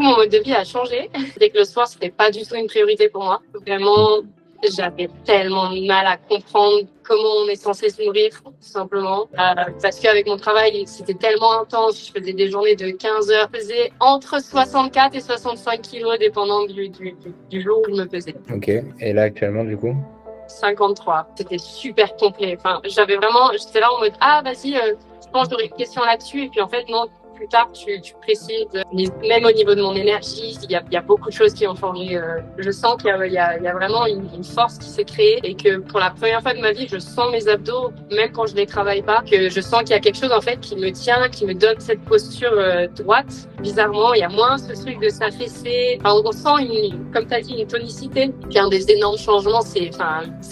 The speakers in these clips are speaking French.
mon mode de vie a changé. Dès que le sport, c'était pas du tout une priorité pour moi. Vraiment, j'avais tellement de mal à comprendre comment on est censé se nourrir, tout simplement. Parce qu'avec mon travail, c'était tellement intense. Je faisais des journées de 15 heures. Je faisais entre 64 et 65 kilos, dépendant du jour où je me pesais. Ok. Et là, actuellement, du coup? 53. C'était super complet. Enfin, j'étais là en mode, ah, vas-y, je pense que j'aurais une question là-dessus. Et puis, en fait, non, plus tard, tu précises. Même au niveau de mon énergie, il y a beaucoup de choses qui ont changé. Je sens qu'il y a vraiment une force qui s'est créée et que pour la première fois de ma vie, je sens mes abdos, même quand je les travaille pas, que je sens qu'il y a quelque chose, en fait, qui me tient, qui me donne cette posture droite. Bizarrement, il y a moins ce truc de s'affaisser. Enfin, on sent comme tu as dit, une tonicité. Puis un des énormes changements, c'est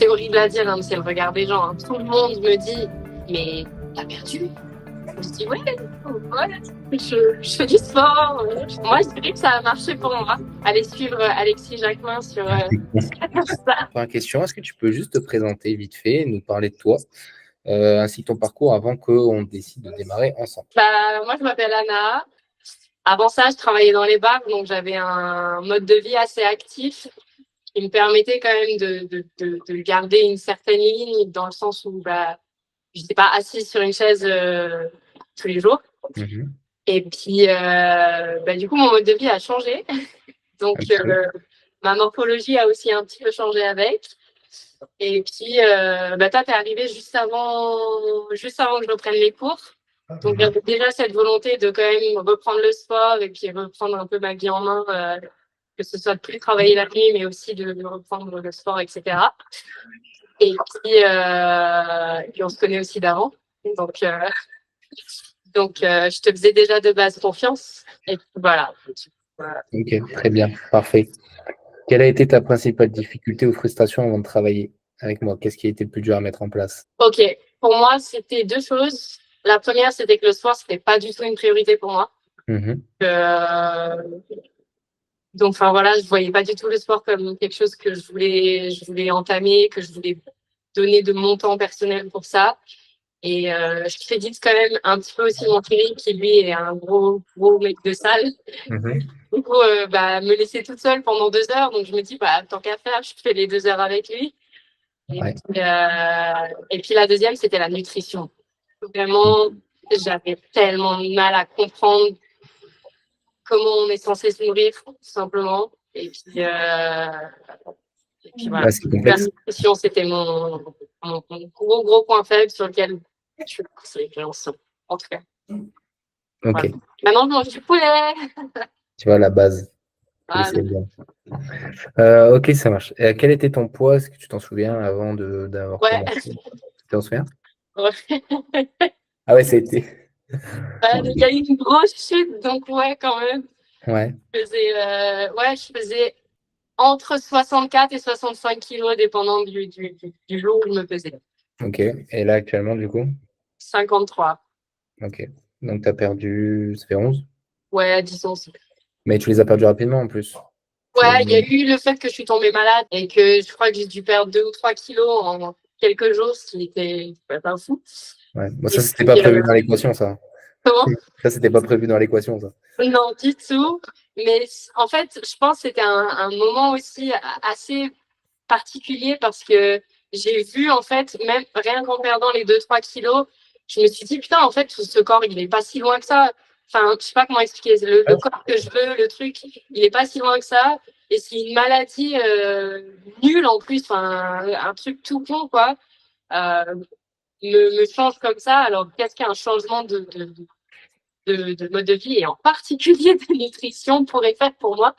horrible à dire, hein, mais c'est le regard des gens. Hein. Tout le monde me dit, mais t'as perdu? Je dis, ouais, je fais du sport. Moi, je dirais que ça a marché pour moi. Aller suivre Alexis Jacquemin sur ça. Par question, est-ce que tu peux juste te présenter vite fait, nous parler de toi, ainsi que ton parcours avant qu'on décide de démarrer ensemble? Moi, je m'appelle Anna. Avant ça, je travaillais dans les bars, donc j'avais un mode de vie assez actif qui me permettait quand même de garder une certaine ligne dans le sens où je n'étais pas assise sur une chaise tous les jours. Mhm. Et puis, du coup, mon mode de vie a changé. Donc, Ok. ma morphologie a aussi un petit peu changé avec. Et puis, toi, t'es arrivé juste avant que je reprenne les cours. Donc, Mhm. j'avais déjà cette volonté de quand même reprendre le sport et puis reprendre un peu ma vie en main, que ce soit de plus travailler la nuit, mais aussi de reprendre le sport, etc. Et puis on se connaît aussi d'avant. Donc, je te faisais déjà de base confiance. Et puis, voilà. Ok, très bien, parfait. Quelle a été ta principale difficulté ou frustration avant de travailler avec moi? Qu'est-ce qui a été le plus dur à mettre en place? Ok. Pour moi, c'était deux choses. La première, c'était que le sport, c'était pas du tout une priorité pour moi. Mhm. Euh, donc, enfin voilà, je voyais pas du tout le sport comme quelque chose que je voulais entamer, que je voulais donner de mon temps personnel pour ça. Et je crédite quand même un petit peu aussi mon chéri qui lui est un gros gros mec de salle. Mhm. Du coup, me laisser toute seule pendant 2 heures. Donc je me dis, tant qu'à faire, je fais les 2 heures avec lui. Ouais. Et puis la deuxième, c'était la nutrition. Vraiment, j'avais tellement de mal à comprendre comment on est censé se nourrir, tout simplement. Et puis voilà. Ouais, c'est La complexe. nutrition, c'était mon gros, gros point faible sur lequel je suis passée, en tout cas. Ok, Voilà. Maintenant, je mange du poulet. tu vois la base. Et Ah, c'est bien. Ok, ça marche. Quel était ton poids? Est-ce que tu t'en souviens avant d'avoir ouais. commencé? Tu t'en souviens? Ouais. Ah ouais, ça a été. Il y a eu une grosse chute, donc ouais, quand même. Ouais, Je faisais entre 64 et 65 kilos, dépendant du jour où je me pesais. ok. Et là, actuellement, du coup? 53. Ok. Donc, tu as perdu, ça fait 11. Ouais, disons. Mais tu les as perdus rapidement en plus. Ouais, il y a eu le fait que je suis tombée malade et que je crois que j'ai dû perdre 2 ou 3 kilos en quelques jours, ce qui était pas fou. Ouais. Bon, Et ça, c'était pas puis, prévu dans l'équation, ça. comment? Ça, c'était pas prévu dans l'équation, ça. Non, du tout. Mais en fait, je pense que c'était un moment aussi assez particulier parce que j'ai vu, en fait, même rien qu'en perdant les 2 3 kilos, je me suis dit, putain, en fait, ce corps, il est pas si loin que ça. Enfin, je sais pas comment expliquer. Le Ouais. corps que je veux, le truc, il est pas si loin que ça. Et c'est une maladie nulle en plus, enfin, un truc tout con, quoi, euh, me change comme ça. Alors, qu'est-ce qu'un changement de mode de vie et en particulier de nutrition pourrait faire pour moi?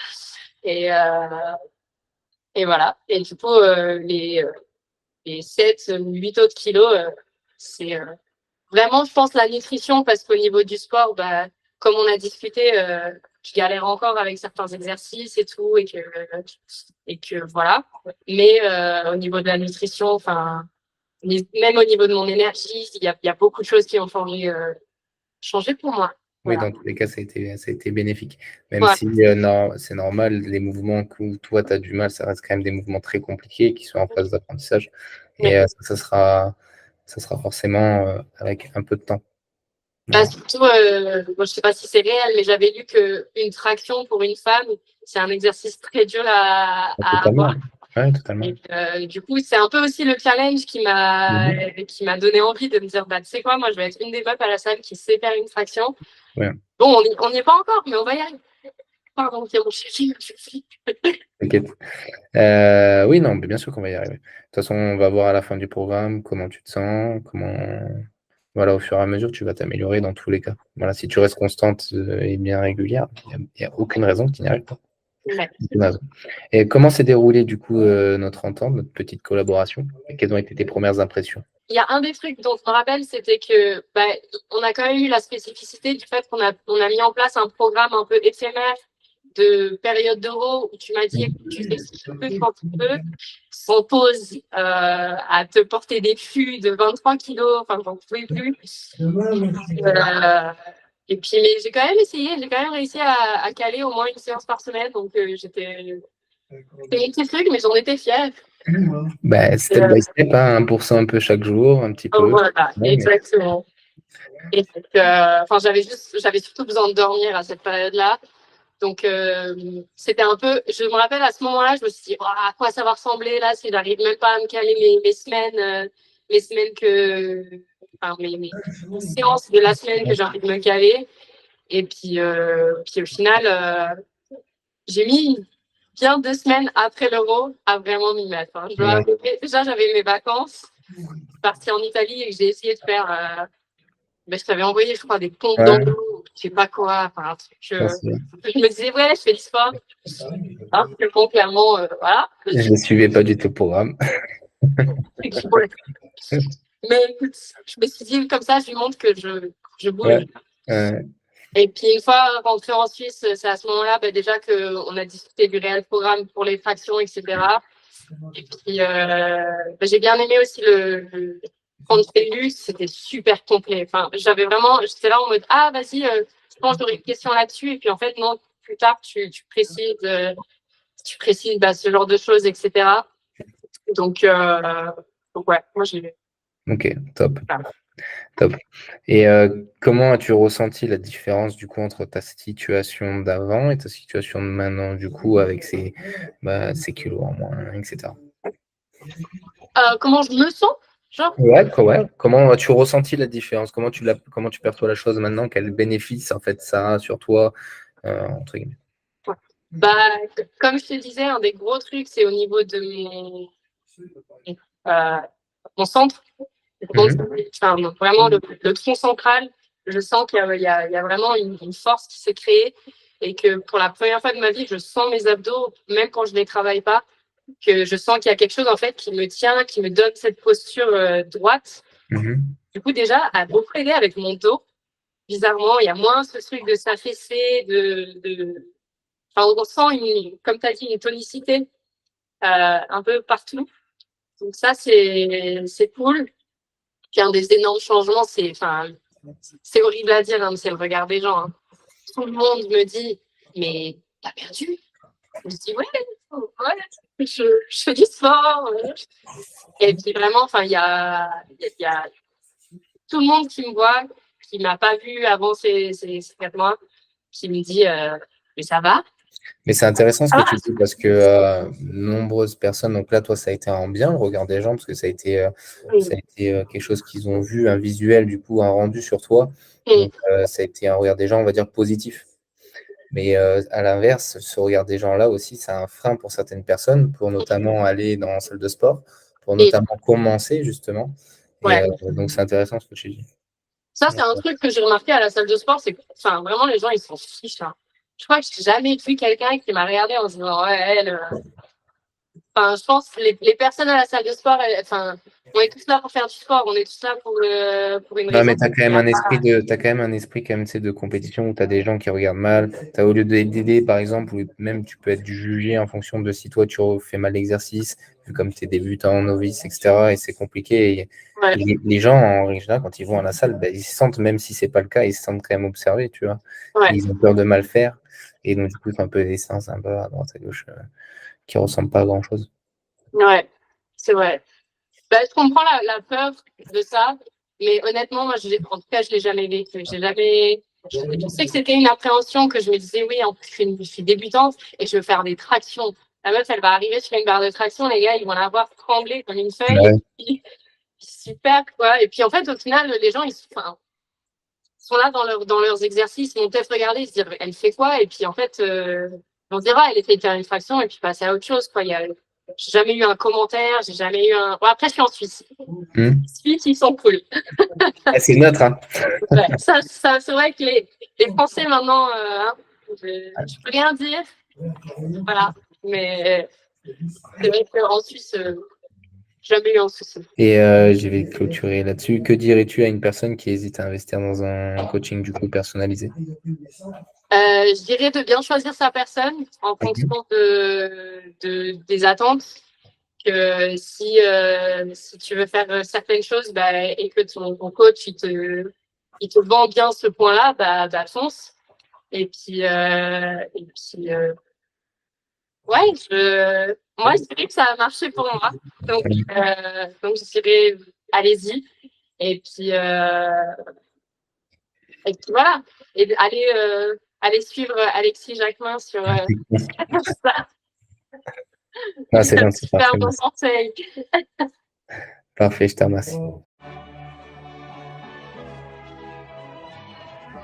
Et, euh, et voilà. Et du coup, les 7 ou 8 autres kilos, c'est vraiment, je pense, la nutrition, parce qu'au niveau du sport, comme on a discuté, je galère encore avec certains exercices et tout, et que voilà. Mais au niveau de la nutrition, enfin, même au niveau de mon énergie, il y a beaucoup de choses qui ont changé pour moi. Oui, Voilà. dans tous les cas, ça a été bénéfique. Même Ouais. si c'est normal, les mouvements que toi, tu as du mal, ça reste quand même des mouvements très compliqués qui sont en phase d'apprentissage. Et Mais ça sera forcément avec un peu de temps. Bah, Non, surtout, bon, je sais pas si c'est réel, mais j'avais lu que une traction pour une femme, c'est un exercice très dur à avoir. totalement. Ouais, totalement. Et du coup, c'est un peu aussi le challenge Mhm. qui m'a donné envie de me dire, bah, tu sais quoi, moi, je vais être une des meufs à la salle qui sait faire une traction. Ouais, Bon, on n'y est pas encore, mais on va y arriver. Pardon, il y a mon chéri, je suis. t'inquiète. Oui, non, mais bien sûr qu'on va y arriver. De toute façon, on va voir à la fin du programme comment tu te sens, comment. Voilà, au fur et à mesure, tu vas t'améliorer dans tous les cas. Voilà, si tu restes constante et bien régulière, il y a aucune raison que tu n'y arrives pas. Ouais. Aucune raison. Et comment s'est déroulée du coup notre entente, notre petite collaboration? Et quelles ont été tes premières impressions? Il y a un des trucs dont je me rappelle, c'était que bah, on a quand même eu la spécificité du fait on a mis en place un programme un peu éphémère de période d'euro où tu m'as dit écoute, tu fais ce que tu peux quand tu peux, sans pause, à te porter des fûts de 23 kilos, enfin j'en pouvais plus. Et puis mais j'ai quand même essayé, j'ai quand même réussi à caler au moins une séance par semaine, donc c'était un petit truc, mais j'en étais fière. Bah, Et, step by step, hein, 1% un peu chaque jour, un petit peu. voilà, Ouais, mais exactement. Et donc, enfin, j'avais surtout besoin de dormir à cette période-là. Donc, c'était un peu, je me rappelle à ce moment-là, je me suis dit, oh, à quoi ça va ressembler là si j'arrive même pas à me caler mes semaines enfin, mes séances de la semaine que j'ai envie de me caler. Et puis au final, j'ai mis bien 2 semaines après l'euro à vraiment m'y mettre. Hein. Je dois ouais, avouer, déjà, j'avais mes vacances, partie en Italie et que j'ai essayé de faire ben, je t'avais envoyé, je crois, des pompes dans ouais, l'eau, je sais pas quoi, enfin, un truc. ça, c'est bien. Je me disais, ouais, je fais du sport. Hein, que bon, clairement, voilà. Je ne suivais pas du tout le programme. Mais écoute, je me suis dit, comme ça, je lui montre que je bouge. Ouais, euh, Et puis, une fois rentrée en Suisse, c'est à ce moment-là, ben, déjà qu'on a discuté du réel programme pour les fractions, etc. Et puis, ben, j'ai bien aimé aussi prendre Félux, c'était super complet. Enfin, j'étais là en mode, ah, vas-y, je pense que j'aurais une question là-dessus. Et puis, en fait, non, plus tard, tu précises bah, ce genre de choses, etc. Donc, ouais, moi, j'ai. ok, top, Voilà. top. Et comment as-tu ressenti la différence du coup entre ta situation d'avant et ta situation de maintenant, du coup, avec ces kilos en moins, etc. Comment je me sens? Genre, Ouais, ouais. Comment as-tu ressenti la différence? Comment tu perçois la chose maintenant? Quels bénéfices en fait ça a sur toi, entre guillemets. ouais. Bah, comme je te disais, un des gros trucs, c'est au niveau de euh, mon centre. Donc, Mhm. enfin, vraiment, le tronc central, je sens qu'il y a vraiment une force qui s'est créée et que pour la première fois de ma vie, je sens mes abdos, même quand je ne les travaille pas, que je sens qu'il y a quelque chose en fait qui me tient, qui me donne cette posture droite. Mhm. Du coup, déjà, à beaucoup aider avec mon dos. Bizarrement, il y a moins ce truc de s'affaisser, Enfin, on sent, comme tu as dit, une tonicité un peu partout. Donc ça, c'est cool. Puis un des énormes changements, c'est horrible à dire, hein, mais c'est le regard des gens. Hein. Tout le monde me dit, mais t'as perdu? Je dis, ouais, je fais du sport. Ouais. Et puis vraiment, enfin, il y a tout le monde qui me voit, qui m'a pas vu avant ces 4 mois, qui me dit, mais ça va? Mais c'est intéressant ce Ça que va? tu dis parce que nombreuses personnes, donc là, toi, ça a été en bien, le regard des gens, parce que ça a été quelque chose qu'ils ont vu, un visuel, du coup, un rendu sur toi. Donc, ça a été un regard des gens, on va dire, positif. Mais à l'inverse, ce regard des gens-là aussi, c'est un frein pour certaines personnes, pour notamment aller dans la salle de sport, pour Et notamment commencer, justement. Et ouais, donc, c'est intéressant ce que tu dis. ça, c'est un truc que j'ai remarqué à la salle de sport, c'est que, enfin, vraiment, les gens, ils s'en fichent. Hein. Je crois que j'ai jamais vu quelqu'un qui m'a regardé en se disant, ouais, elle, enfin, je pense que les personnes à la salle de sport, enfin, on est tous là pour faire du sport, on est tous là pour une Non, raison. mais tu as quand même un esprit t'as quand même un esprit quand même, tu sais, de compétition où tu as des gens qui regardent mal. T'as, au lieu d'aider, par exemple, ou même tu peux être jugé en fonction de si toi tu fais mal l'exercice, vu comme tu es débutant, novice, etc. Et c'est compliqué. Ouais, Et les gens, en général, quand ils vont à la salle, ben, ils se sentent, même si c'est pas le cas, ils se sentent quand même observés, tu vois. ouais, Ils ont peur de mal faire. Et donc, du coup, c'est un peu des séances un peu à droite, à gauche, qui ressemblent pas à grand-chose. ouais, c'est vrai. Bah, je comprends la peur de ça. Mais honnêtement, moi, en tout cas, je l'ai jamais vécu. Je sais que c'était une appréhension que je me disais, oui, en plus, je suis débutante et je veux faire des tractions. La meuf, elle va arriver sur une barre de traction, les gars, ils vont la voir trembler comme une feuille. Ouais. Et puis, super, quoi. Et puis, en fait, au final, les gens, ils sont là dans leurs exercices, ils vont peut-être regarder, se dire, elle fait quoi? Et puis, en fait, on dira, elle essaie de faire une traction et puis passer à autre chose, quoi. J'ai jamais eu un commentaire, j'ai jamais eu un. Bon, après, je suis en Suisse. Suisse, ils sont cool. C'est neutre, hein. Ouais, ça c'est vrai que les Français maintenant, je peux rien dire. Voilà. Mais c'est vrai qu'en Suisse, jamais eu un souci. Et je vais clôturer là-dessus. Que dirais-tu à une personne qui hésite à investir dans un coaching du coup personnalisé? Je dirais de bien choisir sa personne en fonction des attentes. Que si tu veux faire certaines choses, et que ton coach il te vend bien ce point-là, fonce. Et puis ouais, moi je dirais que ça a marché pour moi. Donc je dirais allez-y. Et puis voilà. Et allez suivre Alexis Jacquemin sur ça. Ah, c'est gentil. Super bon conseil. Parfait, je te remercie.